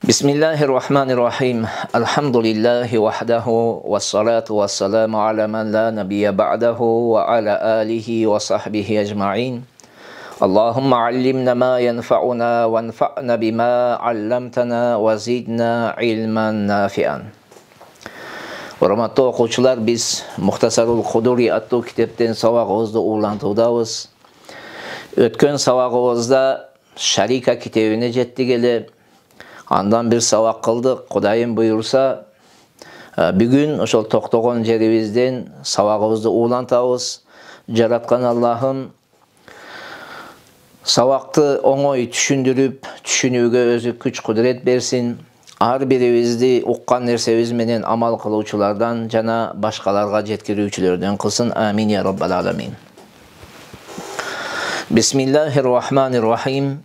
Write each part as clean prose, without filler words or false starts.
Bismillahirrahmanirrahim. Elhamdülillahi vahdehu ve salatu ve selamu ala men la nebiyye ba'dehu ve ala alihi ve sahbihi ecma'in. Allahümme allimna ma yenfa'una ve enfa'na bima allamtana ve zidna ilmen nafi'an. Hurmatly okuwçular, biz Muhtasarul Huduri atlı kitapten sabagыбызды uğurlantıydabız. Ötken sabagыбızda Şarika kitabına jettik ele. Andan bir sabak kıldık. Kudayım buyursa bugün oşol toktogon jeribizden sabagыбызды uğurlantabыз. Jaratkan Allah'ım sabakты oňoý düşündürüp, düşünүүgө özü güç kudret bersin. Har biribizdi ukkan nersebiz menen amal kıluvçulardan jana başkalarga jetkirүүçülerden kılsın. Amin ya rabbal alamin. Bismillahirrahmanirrahim.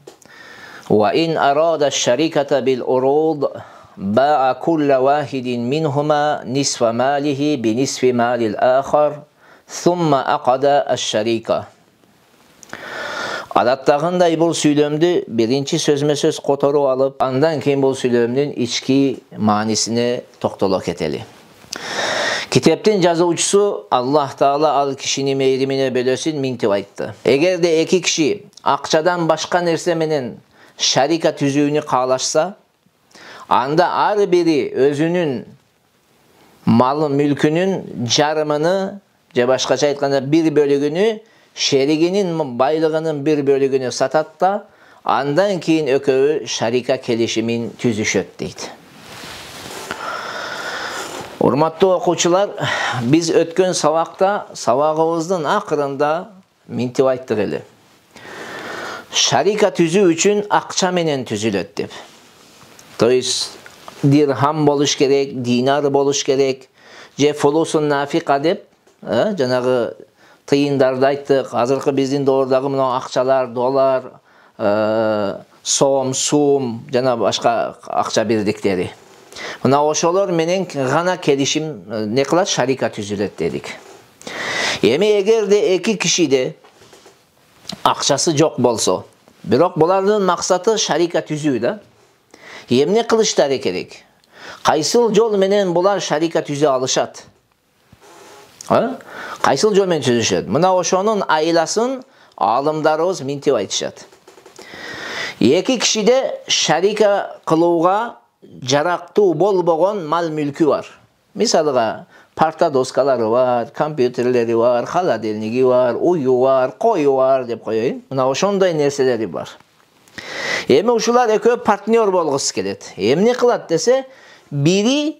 وَإِنْ أَرَادَ الشَّرِيكَةَ بِالْعُرُوضِ بَاعَ كُلَّ وَاحِدٍ مِنْهُمَا نِصْفَ مَالِهِ بِنِصْفِ مَالِ الْآخَرِ ثُمَّ عَقَدَ الشَّرِيكَةَ. Adattagınday bul süйлömdü birinci sözme söz kotorup alıp, andan keyin bul süylömdün içki manisine toktolok eteli. Kitaptın yazıwçысы Allah Taala al kişini meyrimine bölösün mintip aytты. Eger de iki kişi akçadan başka nerse menen şarika tüzüğünü kağlaşsa, anda ar biri özünün malı mülkünün jarımını, je başkaça aytkanda bir bölügünü, şeriginin baylığının bir bölügünü satat da, andan keyin ököwü şarika kelişimin tüzüşöt deydi. Hurmatly okuwçular, biz ötken sabakta, sabagыбыздын akırında mintip ayttık ele. Şarika tüzü üçün akça menen tüzülöt dep. Toys dirham boluş gerek, dinar boluş gerek, je fulusun nafika dep, janagı tıyındarda ayttık. Hazırkı bizdin doğrudağı mına akçalar, dolar, so'm, sum, jana başka akça birdikleri. Mına oşolor menen gana kelişim ne kılat? Şarika tüzülöt dedik. Emi eger de iki kişi de akçası jok bolsa, birok bulardın maksatı şarika tüzүү da. Emne kılıştары kerek? Kaysıl jol menen bular şarika tüzü alışat? Kaysıl jol menen tüzüşöt? Mına oşonun aylasın alımdarыбыз mintip aytышат. Eki kişi de şarika kılууга жарактуу болбогон mal mülkü var. Misalıga parta doskalары var, kompüterleri var, холодильниги var, uyu var, koyu var dep koyayım. Mına oşonday nerseleri var. Emi uşular ekö partnör bolgusy kelet. Emne kılat dese, biri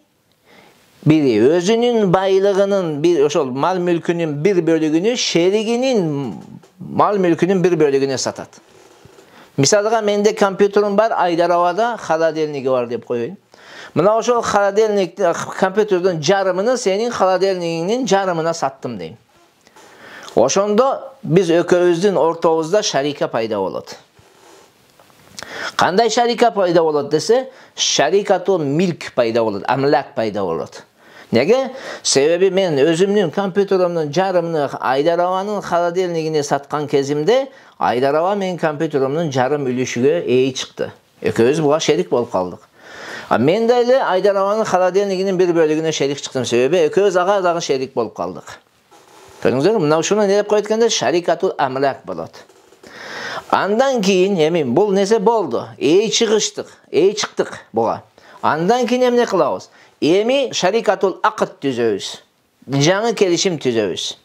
özünün baylığının bir oşol mal mülkünün bir bölügünü şeriginin mal mülkünün bir bölügüne satat. Misalıga mende kompüterim var, aydaravada холодильниги var dep koyayım. Mına oşol холодильник kompüterden jarımını senin холодильнигиңнин jarımına sattım deyim. Oşonda biz ököbüzdün ortabızda şarika payda bolot. Kanday şarika payda bolot dese, şarikatu milk payda bolot, amlak payda bolot. Nege? Sebebi men özümnün kompüterimnin jarımını aydaravanın холодильнигине satkan kezimde, aydarava men kompüterimnin jarım ülüşüge eyi çıktı. Ököbüz buğa şerik bolup kaldık. Men de ele aydaravanın холодильнигинин bir bölügüne şerik çıktım sebebi ököbüz ağa dagı şerik bolup kaldık. Görüңүздөр, мына ушуну не деп коет экенде şarikatu amlak bolot. Andan keyin emin bul nese boldu. Eyi çıktık buğa. Andan keyin emne kılabız? Emi şarikatul akd tüzöbüz. Жаңы kelişim tüzöbüz.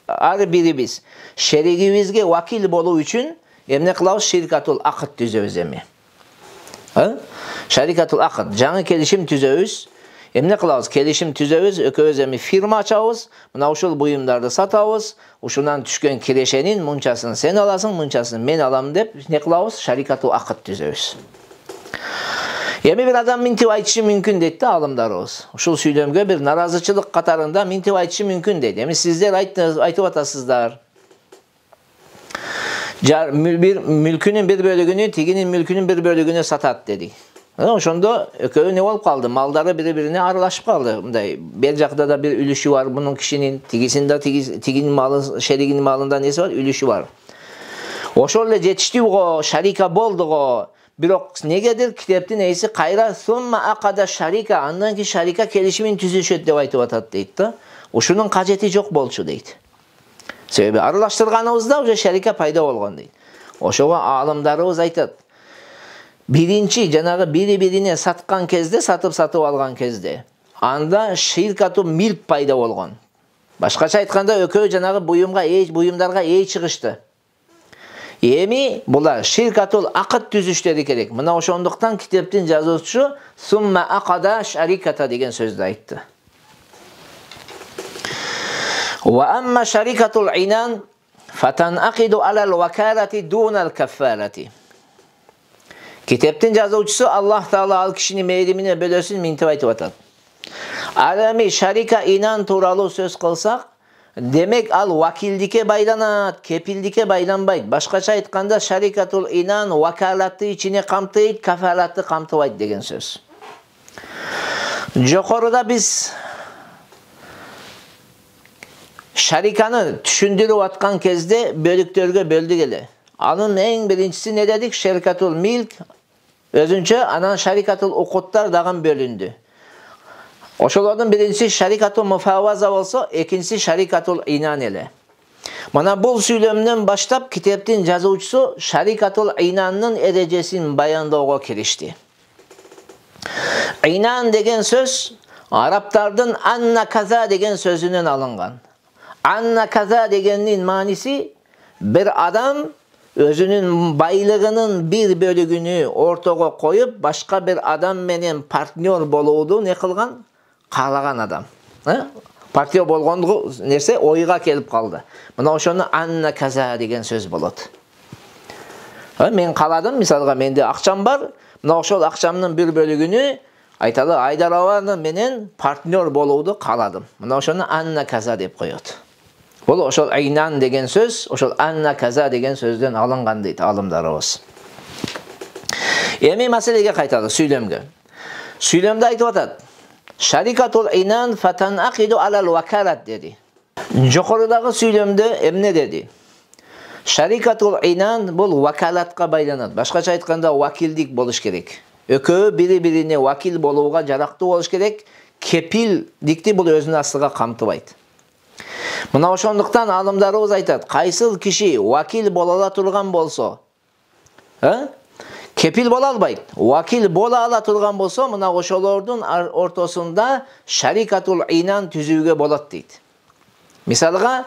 Ar biribіз şerigibizge vakil bolуу üçün emne kılabız? Şarikatul akd tüzöbüz emi. Şarikatul akd, жаңы kelişim tüzöbüz. Emne kılabız? Kelişim tüzöbüz, ököbüz emi firma açabız. Mına uşul buyumdardı satabız. Uşundan düşkön kireşenin munçasını sen alasın, munçasını men alam dep ne kılabız? Şarikatul akd tüzöbüz. Emi bir adam mintip aytışı mümkün dedi alımdarыбыз. Uşul süylömgö bir narazıçılık katarında mintip aytışı mümkün dedi. Emi sizler aytıp atasızlar. Bir mülkünün bir bölügünü, tiginin mülkünün bir bölügünü satat dedi. Oşonda ököy ne bolup kaldı? Malları birbirine aralaşıp kaldı. Bir jakda da bir ülüşü var bunun kişinin, tigisinde tiginin malı, şeriginin malında nesi var? Ülüşü var. Ошол эле жетиштүү го, шарика болду го. Бирок негедир китептин эйси кайра сумма акада шарика, андан кийин шарика келишимин түзүшөт деп айтып атат дейт да. Ушунун кажети жок болчу дейт. Себеби аралаштырганыбызда уже шарика пайда болгон дейт. Ошого аалымдарыбыз айтат. Биринчи жанагы бири-бирине саткан кезде, сатып алган кезде, анда ширкату милк пайда болгон. Башкача айтканда экөө жанагы буюмдарга эй чыгышты. Эми булар ширкатул акыт түзүштөрү керек. Мына ошондуктан китептин жазуучусу сумма акада шариката деген сөздү айтты. Ва амма шарикатул инан фатанакиду алал вакалати дунал каффарати. Китептин жазуучусу Аллах Таала ал кишини мээримине бөлөсүн минтип айтып атат. Ал эми шарика инан тууралуу сөз кылсак, демек ал вакилдикке байланат, кепилдикке байланбайт. Башкача айтканда шарикатул инан вакалатты ичине камтыйт, кафалатты камтыбайт деген сөз. Жокоруда биз шариканы түшүндүрүп аткан кезде бөлүктөргө бөлдүк эле. Анын эң биринчиси не дедик? Шарикатул милк өзүнчө, анан шарикатул укуттар дагы бөлүндү. Ошолордун биринчиси шарикатул муфаваза болсо, экинчиси шарикатул инан эле. Мана бул сүйлөмдөн баштап китептин жазуучусу шарикатул инанын эрежесин баяндоого киришти. Инан деген сөз арабтардын анна каза деген сөзүнөн алынган. Анна каза дегенин мааниси бир адам өзүнүн байлыгынын бир бөлүгүнү ортого коюп, башка бир адам менен партнер болууду не кылган? Каалаган адам. Партнер болгондугу нерсе ойга келип калды. Мына ошону анна каза деген сөз болот. Мен кааладым, мисалга менде акчам бар, мына ошол акчамдын бир бөлүгүнү айталы Айдарова менен партнер болууду кааладым. Мына ошону анна каза деп коет. Бул ошол инан деген сөз, ошол анна каза деген сөздөн алынган дейт алымдарыбыз. Эми маселеге кайталы, сүйлөмгө. Сүйлөмдө айтып атат. Шарикатул инан фатанакиду алал вакалат деди. Жокорудагы сүйлөмдө эмне деди? Шарикатул инан бул вакалатка байланат. Башкача айтканда вакилдик болуш керек. Экөө бири-бирине вакил болууга жарактуу болуш керек. Кепилдикти бул өзүнүн астыга камтыбайт. Мына ошондуктан алымдарыбыз айтат, кайсыл киши вакил бола ала турган болсо, кепил бола албайт. Вакил бола ала турган болсо, мына ошолордун ортосунда шарикатул инан түзүүгө болот дейт. Мисалга,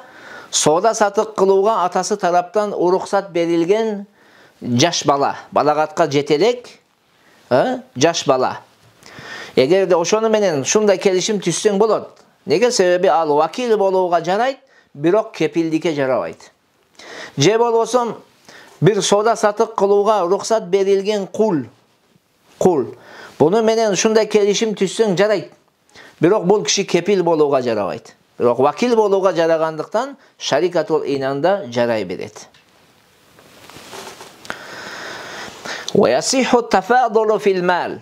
соода сатык кылууга атасы тараптан уруксат берилген жаш бала, балагатка жете элек, жаш бала. Эгерде ошону менен шундай келишим түзсөң болот. Неге? Себеби ал вакил болууга жарайт, бирок кепилдикке жарабайт. Же болбосо бир соода сатык кылууга уруксат берилген кул. Буну менен шундай келишим түзсөң жарайт. Бирок бул киши кепил болууга жарабайт. Бирок вакил болууга жарагандыктан шарикатул инанда жарай берет. Ва ясиху тафадулу фил мал.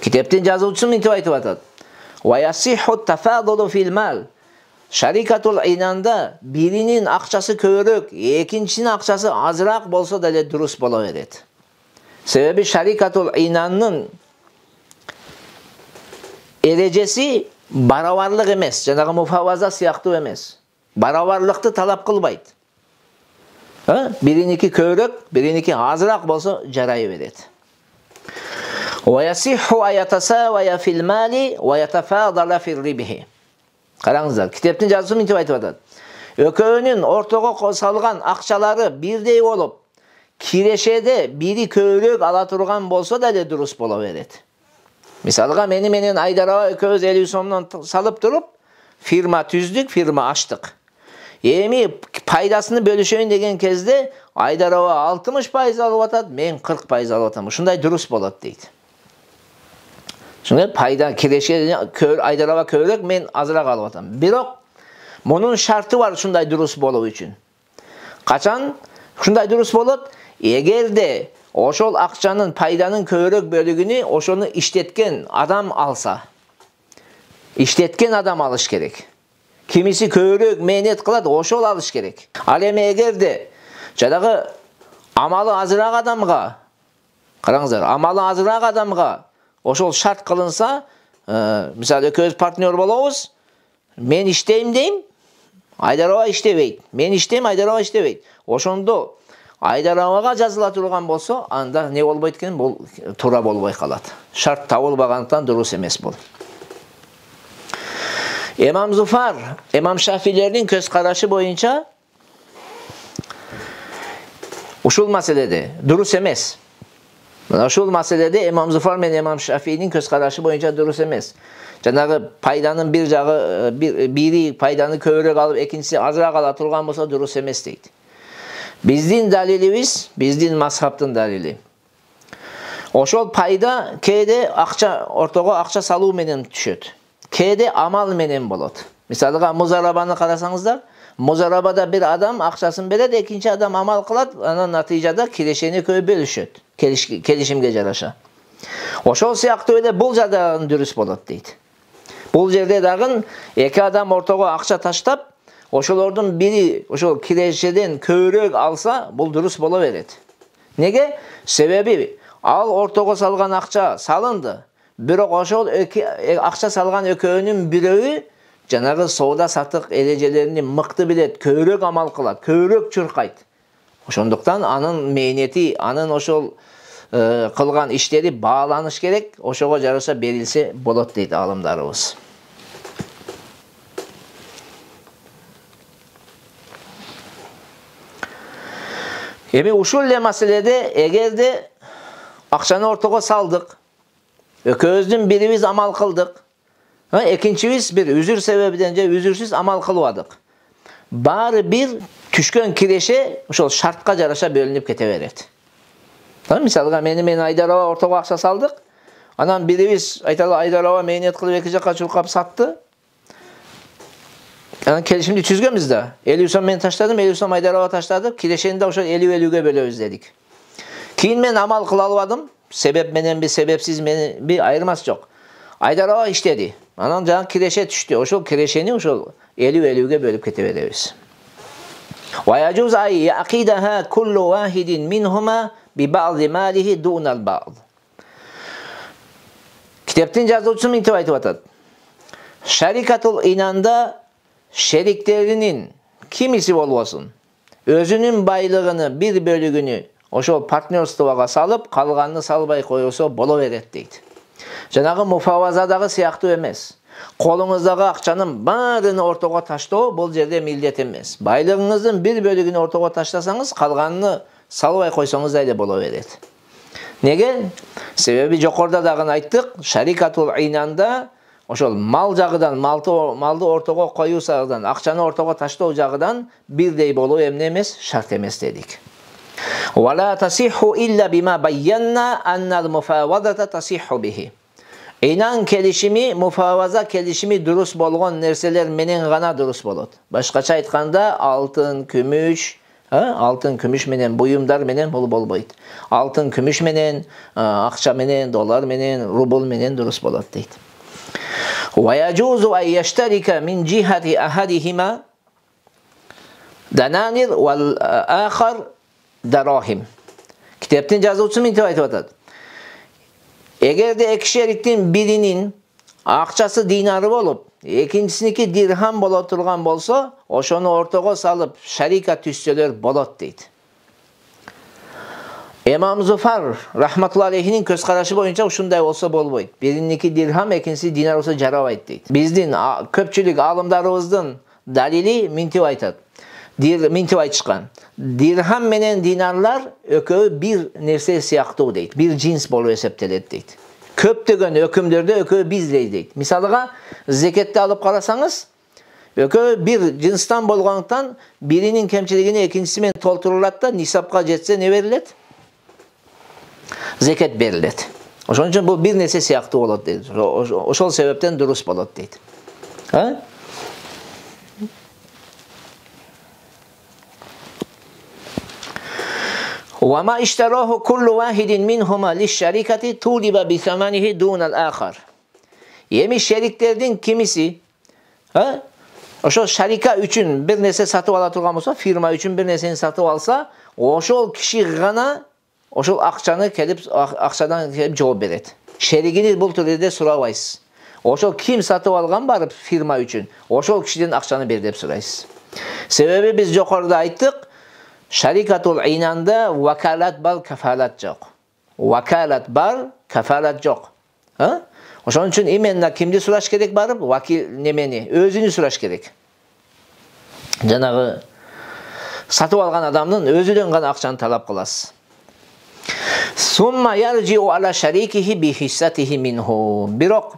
Китептин жазуучусу мынтип айтып атат. Ва ясиху тафадулу фил мал. Шарикатул инанда биринин акчасы көбүрөөк, экинчинин акчасы азыраак болсо деле дурус боло берет. Себеби шарикатул инанын эрежеси барабарлык эмес, жанагы муфаваза сыяктуу эмес. Барабарлыкты талап кылбайт. Бириники көбүрөөк, бириники азыраак болсо жарай берет. Ва ясиху аятасавая фил мали ва ятафадала фил рибхи. Караңыздар, китептин жазуусу мынтип айтып атат. Экөөнүн ортого салган акчалары бирдей болуп, кирешеде бири көбүрөөк ала турган болсо деле дурус боло берет. Мисалга, мени менен Айдарова экөөбүз 50 сомдон салып туруп, фирма түздүк, фирма ачтык. Эми пайдасыны бөлүшөйүн деген кезде Айдарова 60% алып атат, мен 40% алып атам. Ушундай дурус болот дейт. Шуңа пайда кирешеде Айдарова көбүрөөк, мен азыраак алып атам. Бирок мунун шарты бар ушундай дурус болуу үчүн. Качан ушундай дурус болот? Эгерде ошол акчанын пайданын көбүрөөк бөлүгүнү ошону иштеткен адам алса, иштеткен адам алыш керек. Кимиси көбүрөөк мээнет кылат, ошол алыш керек. Ал эми эгерде Жадагы амалы азыраак адамга, караңыздар, амалы азыраак адамга ошол шарт кылынса, мисалы экөөбүз партнер болобуз, мен иштейм дейм, Айдар аба иштебейт. Мен иштейм, Айдар аба иштебейт. Ошондо Айдар абага жазыла турган болсо, анда не болбойт экен, бул туура болбой калат. Шарт табылбагандыктан дурус эмес бул. Имам Зуфар, Имам Шафилердин көз карашы боюнча ушул маселеде дурус эмес. Ушул маселеде Имам Зуфар менен Имам Шафийдин көз карашы боюнча дурус эмес. Жанагы пайданын бир жагы бири пайданы көбүрөөк алып, экинчиси азыраак ала турган болсо дурус эмес дейт. Биздин далилибиз, биздин мазхабтын далили. Ошол пайда кээде ортого акча салуу менен түшөт. Кээде амал менен болот. Мисалга музарабаны карасаңыздар, музарабада бир адам акчасын берет, экинчи адам амал кылат, анан натыйжада кирешени көп бөлүшөт. Келишимге жараша. Ошол сыяктуу эле бул жагдагы дурус болот дейт. Бул жерде дагы эки адам ортого акча таштап, ошолордун бири ошол кирешеден көбүрөөк алса, бул дурус боло берет. Неге? Себеби ал ортого салган акча салынды. Бирок ошол акча салган экөөнүн бирөөү жанагы соода сатык эрежелерин мыкты билет, көбүрөөк амал кылат, көбүрөөк чуркайт. Ошондуктан анын мээнети, анын ошол кылган иштери бааланыш керек, ошого жараша берилсе болот дейт аалымдарыбыз. Эми ушул эле маселеде эгерде акчаны ортого салдык, экөөбүздүн бирибиз амал кылдык, экинчибиз бир үзүр себебинен же үзүрсүз амал кылбадык. Баары бир түшкөн киреше ошол шартка жараша бөлүнүп кете берет. Мисалга мен Айдар аба ортого акча салдык, анан бирибиз айталы Айдар аба мээнет кылып эки жакка чуркап сатты. Анан келишимди түзгөнбүз да. 50 сом мен таштадым, 50 сом Айдар аба таштады, кирешени да ошол 50-50ге бөлөбүз дедик. Кийин мен амал кыла албадым. Себеп мененби, себепсиз мененби айырмасы жок. Айдар аба иштеди. Анан жаңы киреше түштү. Ошол кирешени ошол 50-50ге бөлүп кете беребиз. Wa yajuz ay yaqidaha kullu wahidin minhuma bi ba'd malihi duna al-ba'd. Kitaptın жазуучусу мынтип айтып атат. Şarikatul inanda şeriklerinin kimisi bolбосун өзүнүн байлыгыны bir bölүгүнü ошол партнерствого салып, калганын салбай коёсо боло берет дейт. Жанагы муфавазадагы сыяктуу эмес. Колуңуздагы акчанын баарын ортого таштоо бул жерде милдет эмес. Байлыгыңыздын bir bölүгүнү ортого таштасаңыз, калганын салбай койсоңуз да эле боло берет. Неге? Себеби жокорда дагы айттык, шарикатул инанда ошол мал жагыдан, малды ортого коюу жагыдан, акчаны ортого таштоо жагыдан бирдей болуу эмне эмес, шарт эмес дедик. Вала тасиху илля бима байянна аннал муфавадата тасиху бихи. Инан келишими, муфаваза келишими дурус болгон нерселер менен гана дурус болот. Башкача айтканда алтын, күмүш менен, буюмдар менен бул болбойт. Алтын, күмүш менен, акча менен, доллар менен, рубль менен дурус болот дейт. Ва яжузу ай яштарика мин жихати ахадихима дананир вал ахар дарахим. Китептин жазуучусу мынтип айтып атат. Эгерде эки шериктин биринин акчасы динары болуп, экинчисиники дирхам боло турган болсо, ошону ортого салып шарика түзсөлөр болот дейт. Имам Зуфар рахматулла алейхинин көз карашы боюнча ушундай болсо болбойт. Бириники дирхам, экинчиси динар болсо жарабайт дейт. Биздин көпчүлүк аалымдарыбыздын далили мынтип айтат. Мынтип айтышкан. Дирхам менен динарлар экөө бир нерсе сыяктуу дейт. Бир жинс болуп эсептелет дейт. Көптөгөн өкүмдөрдө экөө биздей дейт. Мисалга, зекетти алып карасаңыз, экөө бир жинстан болгондуктан биринин кемчилигини экинчиси менен толтурулат да, нисапка жетсе не берилет? Зекет берилет. Ошон үчүн бул бир нерсе сыяктуу болот дейт. Ошол себептен дурус болот дейт. وما اشتراه كل واحد منهما للشركة طولب بثمنه دون الآخر. Yemi şeriklerden kimisi ошо şarika üçün bir nese satıp ala turgan bolsa, firma üçün bir neseni satıp alsa, ошол киши гана ошол акчаны келип акчадан келип жооп берет. Шеригини бул түрдө сурабайсыз. Ошол ким сатып алган барып фирма үчүн, ошол кишиден акчаны бер деп сурайсыз. Себеби биз жокоруда айттык, шарикатул инанда вакалат бар, кафалат жок. Вакалат бар, кафалат жок. Ошон үчүн именно кимди сураш керек барып? Вакил немени? Өзүнү сураш керек. Жанагы сатып алган адамдын өзүнөн гана акчаны талап кыласыз. Сумма яржиу ала шарикихи би хиссатихи минху. Бирок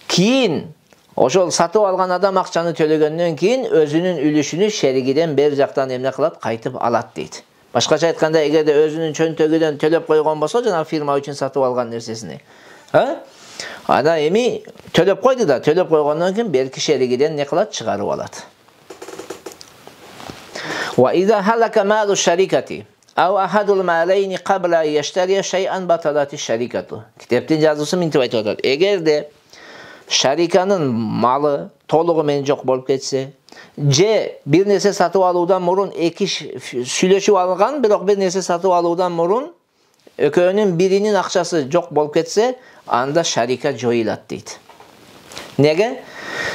кийин ошол сатып алган адам акчаны төлөгөндөн кийин өзүнүн үлүшүнү шеригиден бер жактан эмне кылат? Кайтып алат дейт. Башкача айтканда, эгерде өзүнүн чөнтөгүдөн төлөп койгон болсо, жана фирма үчүн сатып алган нерсесини, ана эми төлөп койду да, төлөп койгондон кийин берки шеригиден не кылат? Чыгарып алат. Wa idha halaka malu sharikati aw ahadul malaini qabla yashtari shay'an batalat ash-sharikatu. Китептин жазуусу мынтип айтып атат. Эгерде шариканын малы толугу менен жок болуп кетсе, же бир нерсе сатып алуудан мурун эки сүйлөшүп алган, бирок бир нерсе сатып алуудан мурун экөөнүн биринин акчасы жок болуп кетсе, анда шарика жоюлат дейт. Неге?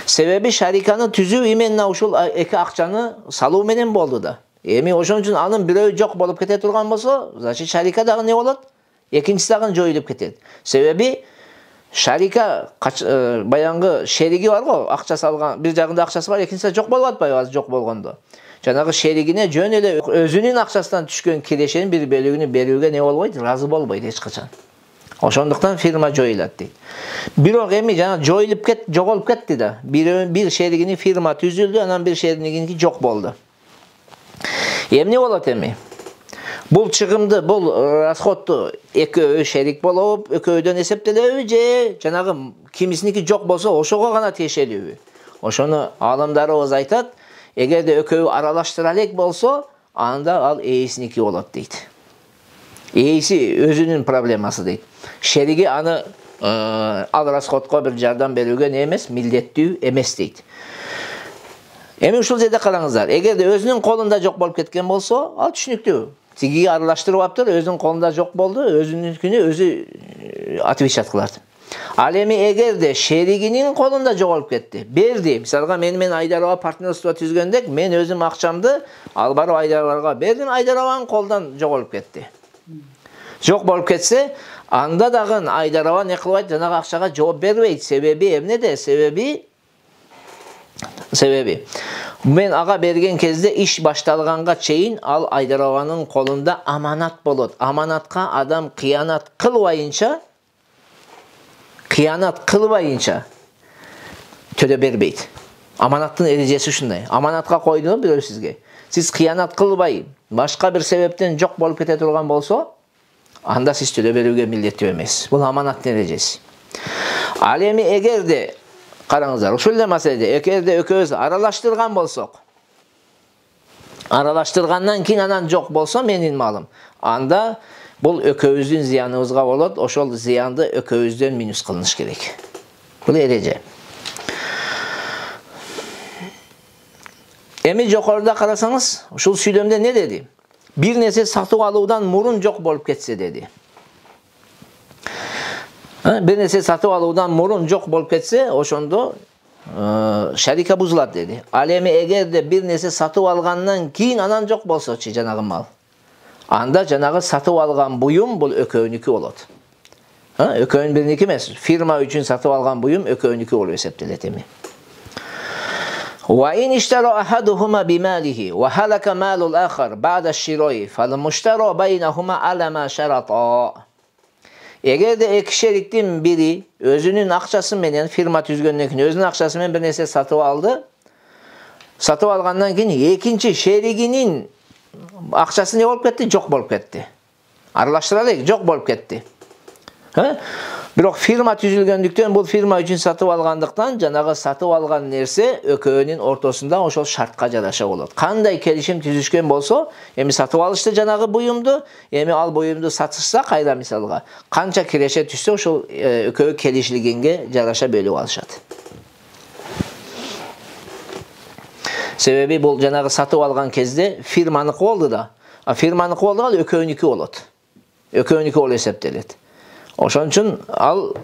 Себеби шариканы түзүү именно ушул эки акчаны салуу менен болду да. Эми ошон үчүн анын бирөө жок болуп кете турган болсо, значит шарика дагы не болот? Экинчиси дагы жоюлуп кетет. Себеби шарика баянгы шериги бар го, акча салган, бир жагында акчасы бар, экинчисинде жок болуп атпайбы, азыр жок болгондо. Жанагы шеригине жөн эле өзүнүн акчасынан түшкөн кирешенин бир бөлүгүнү берүүгө не болбойт, ыраазы болбойт эч качан. Ошондуктан фирма жоюлат дейт. Бирок эми жана жоюлуп жоголуп кетти да. Бир шеригини фирма түзүлдү, анан бир шеригиники жок болду. Эмне болот эми? Бул чыгымды, бул расходду экөө шерик болуп, экөөдөн эсептелеби же жанагы кимисиники жок болсо ошого гана тиешелүүбү? Ошону алымдарыбыз айтат, эгерде экөө аралаштыра элек болсо, анда ал ээсиники болот дейт. Ээси өзүнүн проблемасы дейт. Шериги аны ал расходко бир жардам берүүгө не эмес, милдеттүү эмес дейт. Эми ушул жерде караңыздар, эгерде өзүнүн колунда жок болуп кеткен болсо, ал түшүнүктүү. Тигиги аралаштырып аптыр, өзүнүн колунда жок болду, өзүнүnkүнү өзү отвечать кылат. Ал эми эгерде шеригинин колунда жоголуп кетти, берди. Мисалга менен Айдарова партнерство түзгөндө мен өзүм акчамды ал барып Айдаровага бердим, Айдарованын колундан жоголуп кетти. Жок болуп кетсе, анда дагы Айдарова не кылбайт, жанагы акчага жооп бербейт. Себеби эмнеде? Себеби мен ага берген кезде иш башталганга чейин ал Айдарованын колунда аманат болот. Аманатка адам кыянат кылбайынча төлө бербейт. Аманаттын эрежеси ушундай. Аманатка койду бирөө сизге. Сиз кыянат кылбай, башка бир себептен жок болуп кете турган болсо, анда сиз төлө берүүгө милдеттүү эмес. Бул аманаттын эрежеси. Ал эми эгерде караңыздар, ушул эле маселеде эгерде экөөбүз аралаштырган болсок, аралаштыргандан кийин анан жок болсо менин малым, анда бул экөөбүздүн зыяныбызга болот. Ошол зыянды экөөбүздөн минус кылыныш керек. Бул эреже. Эми жокоруда карасаңыз, ушул сүйлөмдө не деди? Бир нерсе сатып алуудан мурун жок болуп кетсе деди. Bir nese satып алуудан мурун жок болуп кетсе, ошондо шарика бузулат деди. Ал эми эгерде бир нерсе сатып алгандан кийин анан жок болсочу жанагы мал, анда жанагы сатып алган буюм бул экөөнүкү болот. Экөөнүн бириники эмес, фирма үчүн сатып алган буюм экөөнүкү болуп эсептелет эми. Wa in ishtara ahaduhuma bimalihi wa halaka malul akhar ba'da ash-shira'i fal-mushtara baynahuma ala ma sharata. Эгерде эки шериктин бири өзүнүн акчасы менен фирма түзгөндөн кийин өзүнүн акчасы менен бир нерсе сатып алды. Сатып алгандан кийин экинчи шеригинин акчасы не болуп кетти? Жок болуп кетти. Аралаштыра элек, жок болуп кетти. Бирок фирма түзүлгөндүктөн бул фирма үчүн сатып алгандыктан жанагы сатып алган нерсе экөөнүн ортосунда ошол шартка жараша болот. Кандай келишим түзүшкөн болсо, эми сатып алышты жанагы буюмду, эми ал буюмду сатышса кайра мисалга канча киреше түшсө ошол экөө келишилгенге жараша бөлүп алышат. Себеби бул жанагы сатып алган кезде фирманыкы болду да. Firmanыкы болду ал экөөнүкү болот. Экөөнүкү болуп эсептелет. Ошон үчүн ал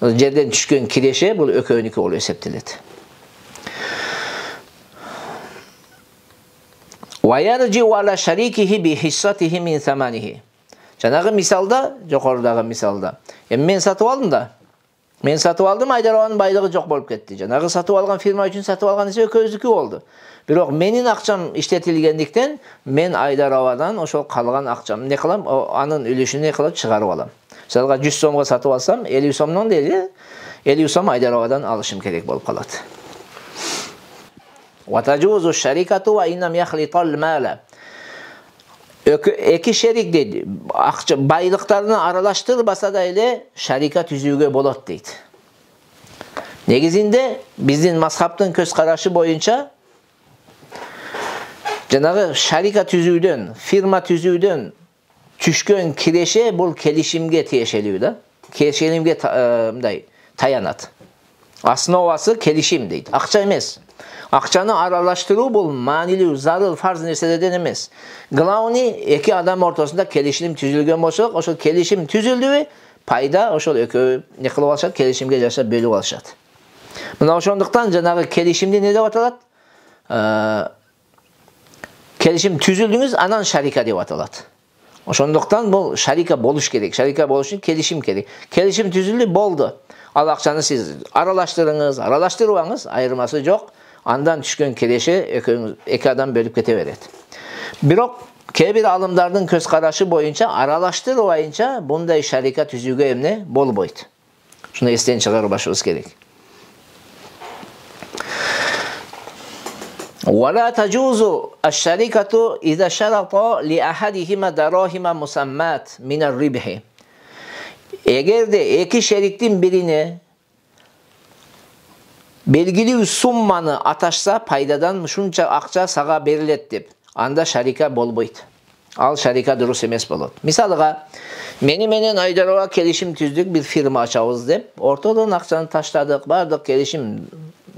жерден түшкөн киреше бул экөөнүкү болуп эсептелет. وَيَرْجِعُ عَلَى شَرِيكِهِ بِحِصَّتِهِ مِنْ ثَمَنِهِ. Жанагы мисалда, жокорудагы мисалда. Мен сатып алдым да. Мен сатып алдым, Айдарованын байлыгы жок болуп кетти. Жанагы сатып алган фирма үчүн сатып алган эсе экөөбүздүкү болду. Бирок менин акчам иштетилгендиктен мен Айдаровадан ошол калган акчам не кылам? Анын үлүшүн не кылып чыгарып алам. Мисалга 100 сомго сатып алсам, 50 сомдон дейли, 50 сом Айдаровадан алышым керек болуп калат. وَتَجُوزُ الشَّرِكَةُ وَإِنْ لَمْ يَخْلِطَ الْمَالَ. Эки шерик дейт. Акча байлыктарны аралаштырбаса да эле шарика түзүүгө болот дейт. Негизинде биздин мазхабтын көз карашы боюнча жанагы шарика түзүүдөн, фирма түзүүдөн түшкөн киреше бул келишимге тиешелүү да. Келишимге мындай таянат. Основасы келишим дейт. Акча эмес. Акчаны аралаштыруу бул маанилүү, зарыл, фарз нерселерден эмес. Главный эки адам ортосунда келишим түзүлгөн болсо, ошол келишим түзүлдүбү, пайда ошол экөө не кылып алышат, келишимге жашап бөлүп алышат. Мына ошондуктан жанагы келишимди не деп аталат? Келишим түзүлдүңүз, анан шарика деп аталат. Ошондуктан бул шарика болуш керек. Шарика болуш үчүн келишим керек. Келишим түзүлдү, болду. Ал акчаны сиз аралаштырыңыз, аралаштырбаңыз, айырмасы жок. Андан түшкөн киреше эки адам бөлүп кете берет. Бирок кээ бир алымдардын көз карашы боюнча аралаштырбайынча мындай шарика түзүүгө эмне болбойт. Шуну эстен чыгарбашыбыз керек. ولا تجوز الشركة إذا شرط لأحدهما دراهم مسمات من الربح. Eğer de iki şeriktin birine belgili summanı ataşsa paydadan şunça akça sağa berilet dep, anda şarika bolboyt. Al şarika durus emes bolot. Misalıga, meni Aydarova kelişim tüzdük bir firma açabız dep, ortadan akçanı taşladık, bardık kelişim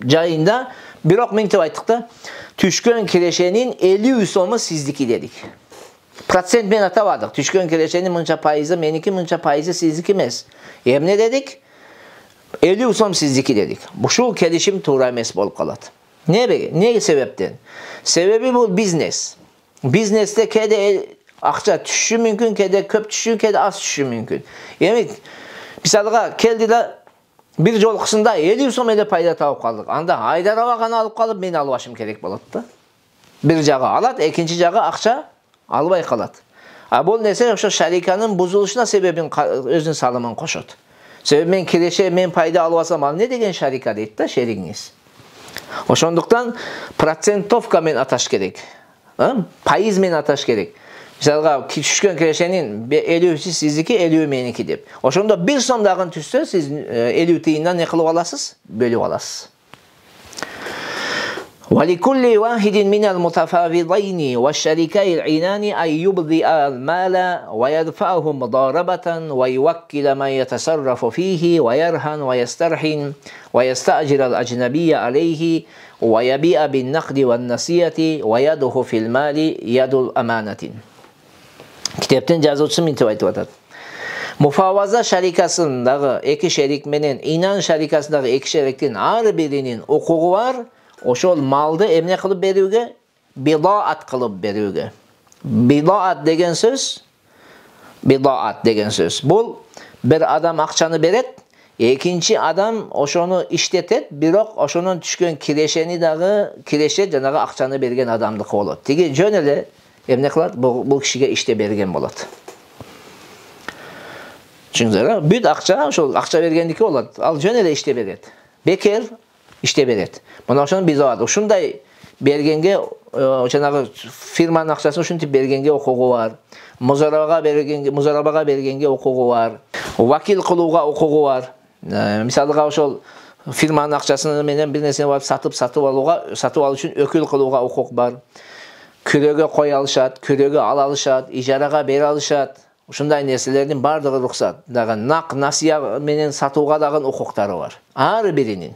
jayında, birok ming dep ayttık da, түшкөн кирешенин 50 сомы сиздики дедик. Процент мен атабадык. Түшкөн кирешенин мынча пайызы меники, мынча пайызы сиздики эмес. Эмне дедик? 50 сом сиздики дедик. Ушул келишим туура эмес болуп калат. Не себептен? Себеби бул бизнес. Бизнесте кээде акча түшүшү мүмкүн, кээде көп түшүшү, кээде аз түшүшү мүмкүн. Эми мисалга келди да bir жолкусунда 50 сом эле пайда тауып калдык. Анда Айдарова гана алып калып, мен албашым керек болот да. Bir жагы алат, экинчи жагы акча албай калат. А бул нерсе ошо шариканын бузулушуна себебин өзүнүн салымын кошот. Себеби мен киреше, мен пайда алып алсам, ал не деген шарика дейт да шеригиңиз. Ошондуктан процентовка мен аташ керек. Пайыз мен аташ керек. Мисалга түшкөн кирешенин 50'si sizdiki, 50'ü meniki деп. Ошондо 1 сом дагы түшсө, сиз 50 тыйындан не кылып аласыз? Бөлүп аласыз. وَلِكُلِّ وَاحِدٍ مِنَ الْمُتَفَاوِضَيْنِ وَالشَّرِكَيِ الْعِنَانِ أَنْ يُبْدِئَ الْمَالَ وَيَدْفَعَهُ مُضَارَبَةً وَيُوَكِّلَ مَنْ يَتَصَرَّفُ فِيهِ وَيَرْهَنْ وَيَسْتَرْهِنْ وَيَسْتَأْجِرَ الْأَجْنَبِيَّ عَلَيْهِ وَيَبِيعَ بِالنَّقْدِ وَالنَّسِيَّةِ وَيَدُهُ فِي الْمَالِ يَدُ الْأَمَانَةِ. Kitapten жазуучу мынтип айтып атат. Муфаваза шарикасындагы эки шерик менен инан шарикасындагы эки шериктин ар биринин укугу бар. Ошол малды эмне кылып берүүгө? Бидаат кылып берүүгө. Бидаат деген сөз. Бул bir адам акчаны берет, экинчи адам ошону иштетет, бирок ошонун түшкөн кирешени дагы киреше жанагы акчаны берген адамдыкы болот. Тиги жөн эле эмне кылат? Бул кишиге иште берген болот. Чүңүздөр, бүт акча ошол акча бергендики болот. Ал жөн эле иште берет. Бекер иште берет. Мына ошону биз алат. Ушундай бергенге жанагы фирманын акчасын ушинтип бергенге укугу бар. Музарабага бергенге укугу бар. Вакил кылууга укугу бар. Мисалга ошол фирманын акчасын менен бир нерсени барып сатып алуу үчүн өкүл кылууга укук бар. Күрөгө кой алышат, күрөгө ала алышат, ижарага бере алышат. Ушундай нерселердин бардыгы рухсат. Дагы нак насия менен сатууга дагы укуктары бар. Ар биринин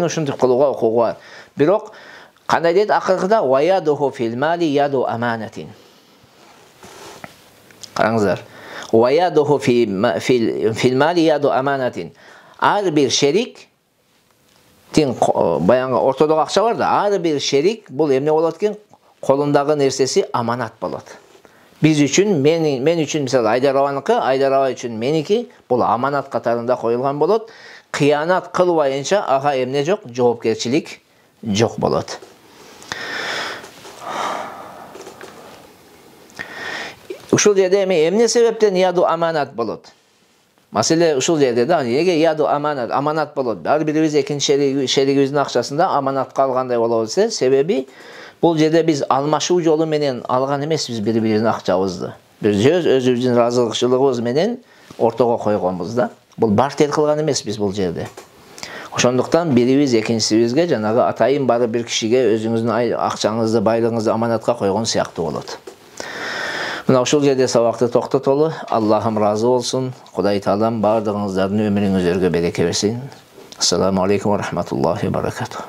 ушинтип кылууга укугу бар. Бирок кандай дейт акыркыда ваядуху фил мали яду аманатин. Qarаңыздар. Wa yaduhu fil mali yadu amanatin. Ар bir şerik баягы ортодогу акча бар да, ар бир шерик бул эмне болот экен? Колундагы нерсеси аманат болот. Биз үчүн, мен үчүн мисалы Айдар Абаныкы, Айдар Аба үчүн меники бул аманат катарында коюлган болот. Кыянат кылбайынча ага эмне жок? Жоопкерчилик жок болот. Ушул жерде эмне себептен яду аманат болот? Маселе ушул жерде да, неге яду аманат болот? Ар бирибиз экинчи шеригибиздин акчасында аманат калгандай болот десе, себеби бул жерде биз алмашуу жолу менен алган эмеспиз бири-бирибиздин акчабызды. Биз өзүбүздүн ыраазычылыгыбыз менен ортого койгонбуз да. Бул бартер кылган эмеспиз бул жерде. Ошондуктан бирибиз экинчисибизге жанагы атайын барып бир кишиге өзүңүздүн акчаңызды, байлыгыңызды аманатка койгон сыяктуу болот. Мына ушул жерде сабакты токтотолу. Аллахым разы болсун. Кудай Таалам бардыгыңыздардын өмүрүңүзгө береке берсин. Ассаламу алейкум ва рахматуллахи ва баракатух.